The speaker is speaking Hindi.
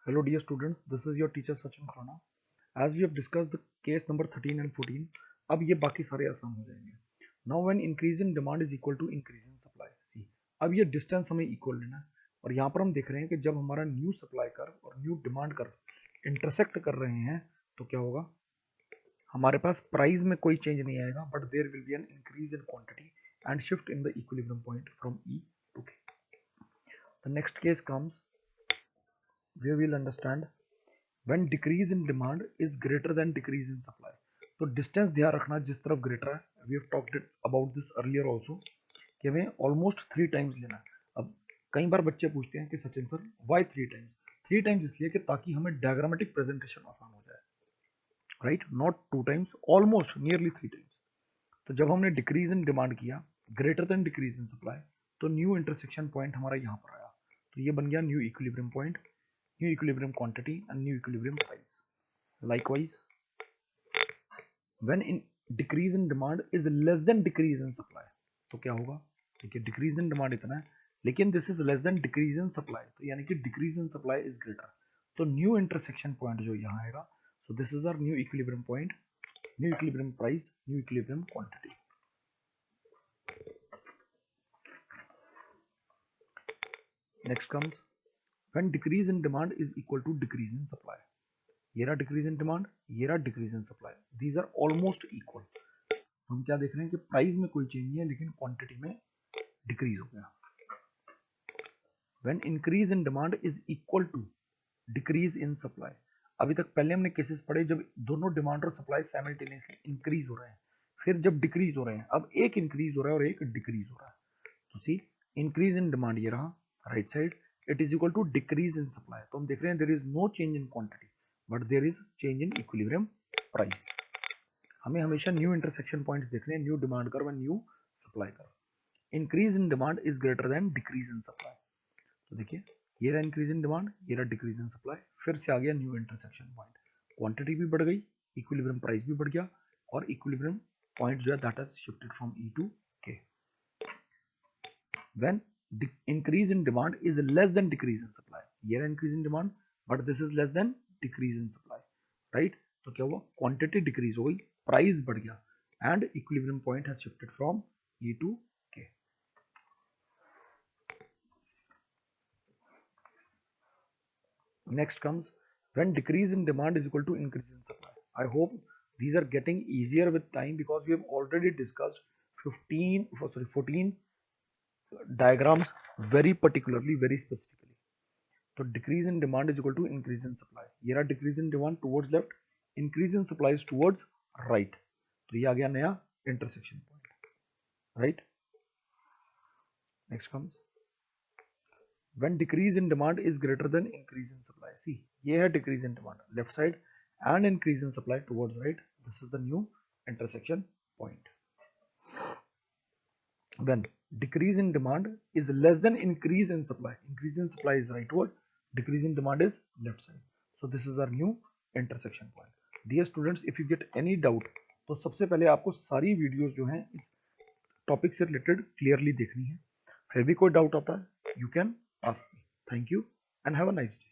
Hello dear students, this is your teacher Sachin Khurana. As we have discussed the case number 13 and 14, अब ये बाकी सारे आसान हो जाएंगे. Now when increase in demand is equal to increase in supply. See, अब ये distance हमें equal लेना है और यहाँ पर हम देख रहे हैं कि जब हमारा न्यू सप्लाई कर्व और न्यू डिमांड कर्व इंटरसेक्ट कर रहे हैं तो क्या होगा, हमारे पास प्राइस में कोई चेंज नहीं आएगा, but there will be an increase in quantity and shift in the equilibrium point from E to K. The next case comes, we will understand when decrease in demand is greater than decrease in supply. तो डिस्टेंस ध्यान रखना जिस तरफ ग्रेटर है. We have talked about this earlier also कि हमें ऑलमोस्ट 3 टाइम्स लेना है. अब कई बार बच्चे पूछते हैं कि Sachin sir why 3 times. 3 times इसलिए कि ताकि हमें डायग्रामेटिक प्रेजेंटेशन आसान हो जाए, right, not 2 times, almost nearly 3 times. तो जब हमने डिक्रीज इन डिमांड किया greater than decrease in supply तो न्यू इंटरसेक्शन पॉइंट हमारा यहाँ पर आया, तो ये बन गया new equilibrium point, new equilibrium quantity and new equilibrium price. Likewise, when in decrease in demand is less than decrease in supply, तो क्या होगा, देखिए decrease in demand इतना है लेकिन this is less than decrease in supply, तो यानी कि decrease in supply is greater, तो new intersection point जो यहाँ आएगा, so this is our new equilibrium point, new equilibrium price, new equilibrium quantity. Next comes when decrease in demand is equal to decrease in supply. ये रहा डिक्रीज इन डिमांड, ये रहा decrease in supply, these are almost equal. हम क्या देख रहे हैं कि प्राइस में कोई चेंज नहीं है लेकिन क्वांटिटी में डिक्रीज हो गया. When increase in demand is equal to decrease in supply. अभी तक पहले हमने केसेस पढ़े जब दोनों डिमांड और सप्लाई साइमल्टेनियसली इंक्रीज हो रहे हैं, फिर जब डिक्रीज हो रहे हैं, अब एक इंक्रीज हो रहा है और एक डिक्रीज हो रहा है. तो सी इंक्रीज इन डिमांड ये रहा right side, it is equal to decrease in supply. तो हम देख रहे हैं there is no change in quantity but there is change in equilibrium price. हमें हमेशा न्यू इंटरसेक्शन पॉइंट्स देखने हैं, new demand curve and new supply curve. Increase in demand is greater than decrease in supply. तो देखिए ये रहा इंक्रीज इन डिमांड, ये रहा डिक्रीज इन सप्लाई, फिर से आ गया न्यू इंटरसेक्शन पॉइंट. क्वांटिटी भी बढ़ गई, इक्विलिब्रियम प्राइस भी बढ़ गया और इक्विलिब्रियम पॉइंट जो है that has shifted from E to K. When increase in demand is less than decrease in supply, ये रहा increase in demand but this is less than decrease in supply, right? तो क्या हुआ, क्वांटिटी डिक्रीज हो गई, प्राइस बढ़ गया and equilibrium point has shifted from E to K. Next comes when decrease in demand is equal to increase in supply. I hope these are getting easier with time because we have already discussed 14 diagrams very particularly, very specifically. तो decrease in demand is equal to increase in supply. ये रहा decrease in demand towards left, increase in supply is towards right. तो ये आ गया नया intersection point, right. Next comes when decrease in demand is greater than increase in supply. See ये है decrease in demand left side and increase in supply towards right. This is the new intersection point. When decrease in demand is less than increase in supply, increase in supply is rightward, decrease in demand is left side. So this is our new intersection point. Dear students, if you get any doubt, तो सबसे पहले आपको सारी वीडियोस जो हैं इस टॉपिक से रिलेटेड क्लियरली देखनी है. फिर भी कोई डाउट आता है, you can ask me. Thank you and have a nice day.